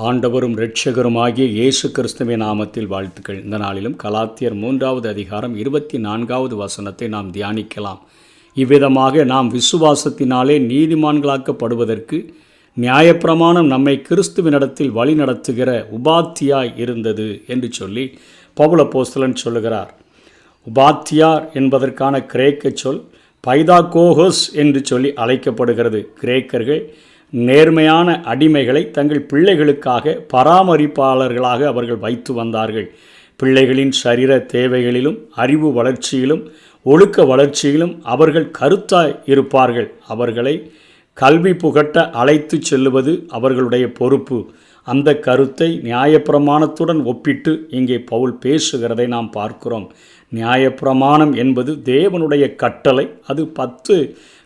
ஆண்டவரும் இரட்சகருமாகிய இயேசு கிறிஸ்துவின் நாமத்தில் வாழ்த்துக்கள். இந்த நாளிலும் கலாத்தியர் 3வது அதிகாரம் 24வது வசனத்தை நாம் தியானிக்கலாம். இவ்விதமாக நாம் விசுவாசத்தினாலே நீதிமான்களாக்கப்படுவதற்கு நியாயப்பிரமாணம் நம்மை கிறிஸ்துவினிடத்தில் வழி நடத்துகிற உபாத்தியாய் இருந்தது என்று சொல்லி பவுல் அப்போஸ்தலன் சொல்லுகிறார். உபாத்தியார் என்பதற்கான கிரேக்க சொல் பைதாகோகோஸ் என்று சொல்லி அழைக்கப்படுகிறது. கிரேக்கர்கள் நேர்மையான அடிமைகளை தங்கள் பிள்ளைகளுக்காக பராமரிப்பாளர்களாக அவர்கள் வைத்து வந்தார்கள். பிள்ளைகளின் சரீர தேவைகளிலும் அறிவு வளர்ச்சியிலும் ஒழுக்க வளர்ச்சியிலும் அவர்கள் கருத்தாய் இருப்பார்கள். அவர்களை கல்வி புகட்ட அழைத்து செல்லுவது அவர்களுடைய பொறுப்பு. அந்த கருத்தை நியாயப்பிரமாணத்துடன் ஒப்பிட்டு இங்கே பவுல் பேசுகிறதை நாம் பார்க்கிறோம். நியாயப்பிரமாணம் என்பது தேவனுடைய கட்டளை. அது 10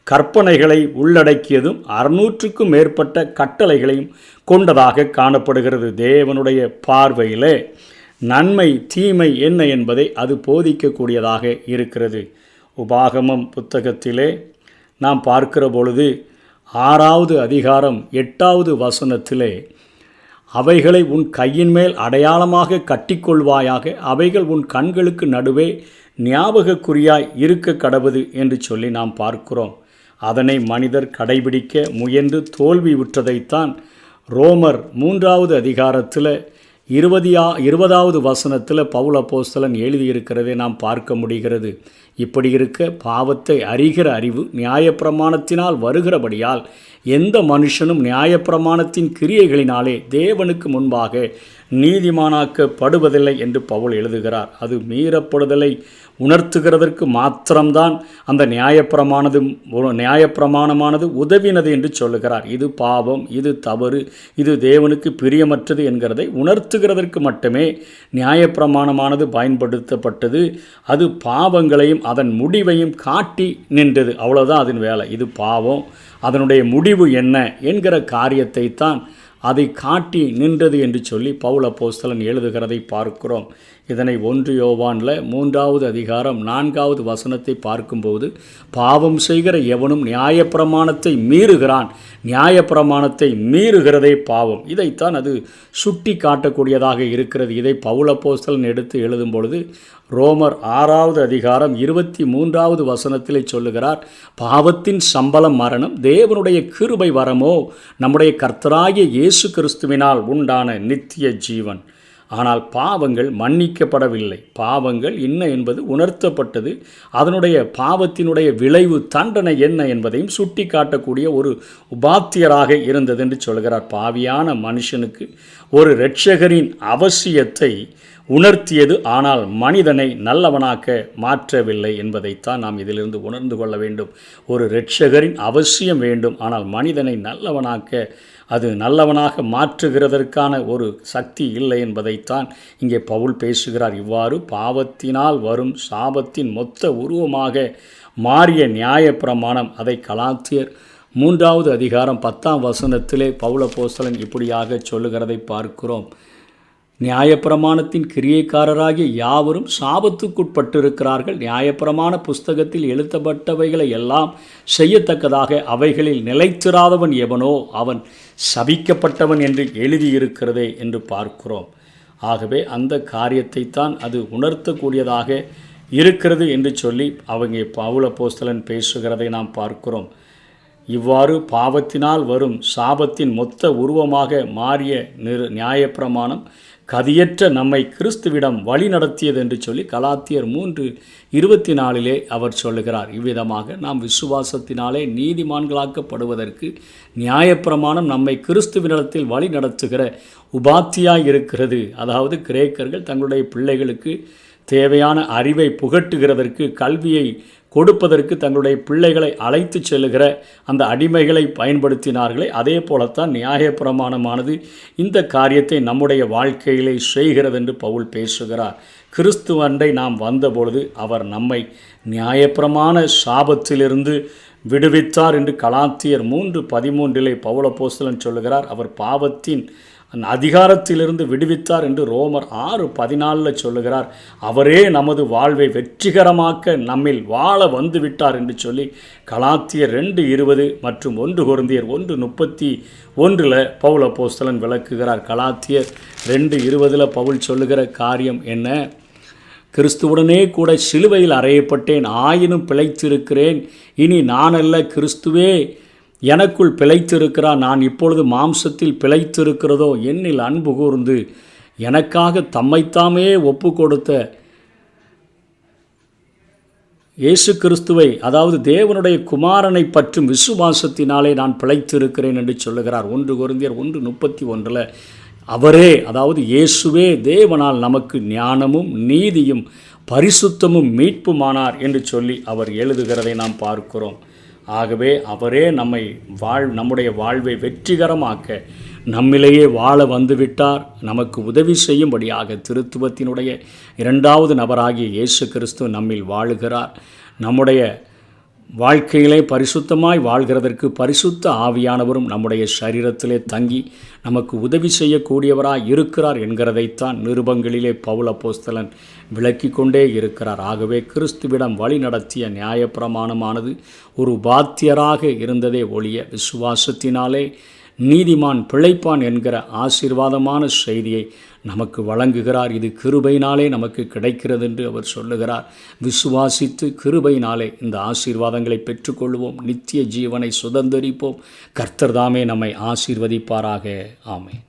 கற்பனைகளை உள்ளடக்கியதும் 600க்கும் மேற்பட்ட கட்டளைகளையும் கொண்டதாக காணப்படுகிறது. தேவனுடைய பார்வையிலே நன்மை தீமை என்ன என்பதை அது போதிக்கக்கூடியதாக இருக்கிறது. உபாகமம் புத்தகத்திலே நாம் பார்க்கிற பொழுது 6வது அதிகாரம் 8வது வசனத்திலே அவைகளை உன் கையின் மேல் அடையாளமாக கட்டிக்கொள்வாயாக, அவைகள் உன் கண்களுக்கு நடுவே ஞாபகக்குறியாய் இருக்க கடவுது என்று சொல்லி நாம் பார்க்கிறோம். அதனை மனிதர் கடைபிடிக்க முயன்று தோல்வி உற்றதைத்தான் ரோமர் 3வது அதிகாரத்தில் 20வது வசனத்தில் பவுல் அப்போஸ்தலன் எழுதியிருக்கிறதை நாம் பார்க்க முடிகிறது. இப்படி இருக்க பாவத்தை அறிகிற அறிவு நியாயப்பிரமாணத்தினால் வருகிறபடியால் எந்த மனுஷனும் நியாயப்பிரமாணத்தின் கிரியைகளினாலே தேவனுக்கு முன்பாக நீதிமானாக்கப்படுவதில்லை என்று பவுல் எழுதுகிறார். அது மீறப்படுதலை உணர்த்துகிறதற்கு மாத்திரம்தான் அந்த நியாயப்பிரமாணமானது உதவினது என்று சொல்லுகிறார். இது பாவம், இது தவறு, இது தேவனுக்கு பிரியமற்றது என்கிறதை உணர்த்துகிறதற்கு மட்டுமே நியாயப்பிரமாணமானது பயன்படுத்தப்பட்டது. அது பாவங்களையும் அதன் முடிவையும் காட்டி நின்றது. அவ்வளோதான் அதன் வேலை. இது பாவம், அதனுடைய முடிவு என்ன என்கிற காரியத்தை தான் அதை காட்டி நின்றது என்று சொல்லி பவுல் அப்போஸ்தலன் எழுதுகிறதை பார்க்கிறோம். இதனை 1 யோவானில் 3வது அதிகாரம் 4வது வசனத்தை பார்க்கும்போது, பாவம் செய்கிற எவனும் நியாயப்பிரமாணத்தை மீறுகிறான், நியாயப்பிரமாணத்தை மீறுகிறதே பாவம். இதைத்தான் அது சுட்டி காட்டக்கூடியதாக இருக்கிறது. இதை பவுல் அப்போஸ்தலன் எடுத்து எழுதும் பொழுது ரோமர் 6வது அதிகாரம் 23வது வசனத்திலே சொல்லுகிறார், பாவத்தின் சம்பளம் மரணம், தேவனுடைய கிருபை வரமோ நம்முடைய கர்த்தராகிய இயேசு கிறிஸ்துவினால் உண்டான நித்திய ஜீவன். ஆனால் பாவங்கள் மன்னிக்கப்படவில்லை. பாவங்கள் என்ன என்பது உணர்த்தப்பட்டது. அதனுடைய பாவத்தினுடைய விளைவு தண்டனை என்ன என்பதையும் சுட்டி காட்டக்கூடிய ஒரு உபாத்தியராக இருந்தது என்று சொல்கிறார். பாவியான மனுஷனுக்கு ஒரு இரட்சகரின் அவசியத்தை உணர்த்தியது, ஆனால் மனிதனை நல்லவனாக்க மாற்றவில்லை என்பதைத்தான் நாம் இதிலிருந்து உணர்ந்து கொள்ள வேண்டும். ஒரு இரட்சகரின் அவசியம் வேண்டும், ஆனால் மனிதனை நல்லவனாக மாற்றுகிறதற்கான ஒரு சக்தி இல்லை என்பதைத்தான் இங்கே பவுல் பேசுகிறார். இவ்வாறு பாவத்தினால் வரும் சாபத்தின் மொத்த உருவமாக மாறிய நியாயப்பிரமாணம், அதை கலாத்தியர் 3வது அதிகாரம் 10ஆம் வசனத்திலே பவுல் அப்போஸ்தலன் இப்படியாக சொல்லுகிறதை பார்க்கிறோம். நியாயப்பிரமாணத்தின் கிரியைக்காரராகிய யாவரும் சாபத்துக்குட்பட்டிருக்கிறார்கள். நியாயப்பிரமாண புஸ்தகத்தில் எழுதப்பட்டவைகளை எல்லாம் செய்யத்தக்கதாக அவைகளில் நிலைத்திராதவன் எவனோ அவன் சபிக்கப்பட்டவன் என்று எழுதியிருக்கிறதே என்று பார்க்கிறோம். ஆகவே அந்த காரியத்தை தான் அது உணர்த்தக்கூடியதாக இருக்கிறது என்று சொல்லி அவங்க பவுல் அப்போஸ்தலன் பேசுகிறதை நாம் பார்க்கிறோம். இவ்வாறு பாவத்தினால் வரும் சாபத்தின் மொத்த உருவமாக மாறிய நியாயப்பிரமாணம் கதியற்ற நம்மை கிறிஸ்துவிடம் வழி நடத்தியது என்று சொல்லி கலாத்தியர் 3:24 அவர் சொல்லுகிறார். இவ்விதமாக நாம் விசுவாசத்தினாலே நீதிமான்களாக்கப்படுவதற்கு நியாயப்பிரமாணம் நம்மை கிறிஸ்துவினிடத்தில் வழி நடத்துகிற உபாத்தியாய் இருக்கிறது. அதாவது கிரேக்கர்கள் தங்களுடைய பிள்ளைகளுக்கு தேவையான அறிவை புகட்டுகிறதற்கு, கல்வியை கொடுப்பதற்கு தங்களுடைய பிள்ளைகளை அழைத்து செல்லுகிற அந்த அடிமைகளை பயன்படுத்தினார்களே, அதே போலத்தான் நியாயப்பிரமாணமானது இந்த காரியத்தை நம்முடைய வாழ்க்கையிலே செய்கிறது என்று பவுல் பேசுகிறார். கிறிஸ்துவண்டை நாம் வந்தபொழுது அவர் நம்மை நியாயப்பிரமாண சாபத்திலிருந்து விடுவித்தார் என்று கலாத்தியர் 3:13 பவுல் அப்போஸ்தலன் சொல்லுகிறார். அவர் பாவத்தின் அதிகாரத்திலிருந்து விடுவித்தார் என்று ரோமர் 6:14 சொல்லுகிறார். அவரே நமது வாழ்வை வெற்றிகரமாக்க நம்மில் வாழ வந்துவிட்டார் என்று சொல்லி கலாத்தியர் 2:20 மற்றும் 1 கொரிந்தியர் 1:31 பவுல் அப்போஸ்தலன் விளக்குகிறார். கலாத்தியர் 2:20 பவுல் சொல்லுகிற காரியம் என்ன? கிறிஸ்துவுடனே கூட சிலுவையில் அறையப்பட்டேன், ஆயினும் பிழைத்திருக்கிறேன். இனி நானல்ல, கிறிஸ்துவே எனக்குள் பிழைத்திருக்கிறார். நான் இப்பொழுது மாம்சத்தில் பிழைத்திருக்கிறதோ என்னில் அன்பு கூர்ந்து எனக்காக தம்மைத்தாமே ஒப்பு கொடுத்த இயேசு கிறிஸ்துவை, அதாவது தேவனுடைய குமாரனை பற்றும் விசுவாசத்தினாலே நான் பிழைத்திருக்கிறேன் என்று சொல்லுகிறார். 1 கொரிந்தியர் 1:31 அவரே, அதாவது இயேசுவே தேவனால் நமக்கு ஞானமும் நீதியும் பரிசுத்தமும் மீட்புமானார் என்று சொல்லி அவர் எழுதுகிறதை நாம் பார்க்கிறோம். ஆகவே அவரே நம்முடைய வாழ்வை வெற்றிகரமாக்க நம்மிலேயே வாழ வந்துவிட்டார். நமக்கு உதவி செய்யும்படியாக திருத்துவத்தினுடைய 2வது நபராகிய இயேசு கிறிஸ்து நம்மில் வாழுகிறார். நம்முடைய வாழ்க்கையிலே பரிசுத்தமாய் வாழ்கிறதற்கு பரிசுத்த ஆவியானவரும் நம்முடைய சரீரத்திலே தங்கி நமக்கு உதவி செய்யக்கூடியவராய் இருக்கிறார் என்கிறதைத்தான் நிருபங்களிலே பவுல் அப்போஸ்தலன் விளக்கி கொண்டே இருக்கிறார். ஆகவே கிறிஸ்துவிடம் வழி நடத்திய நியாயப்பிரமாணமானது ஒரு பாத்தியராக இருந்ததே ஒழிய விசுவாசத்தினாலே நீதிமான் பிழைப்பான் என்கிற ஆசீர்வாதமான செய்தியை நமக்கு வழங்குகிறார். இது கிருபையினாலே நமக்கு கிடைக்கிறது என்று அவர் சொல்லுகிறார். விசுவாசித்து கிருபையினாலே இந்த ஆசீர்வாதங்களை பெற்றுக்கொள்வோம், நித்திய ஜீவனை சுதந்தரிப்போம். கர்த்தர் தாமே நம்மை ஆசீர்வதிப்பாராக. ஆமென்.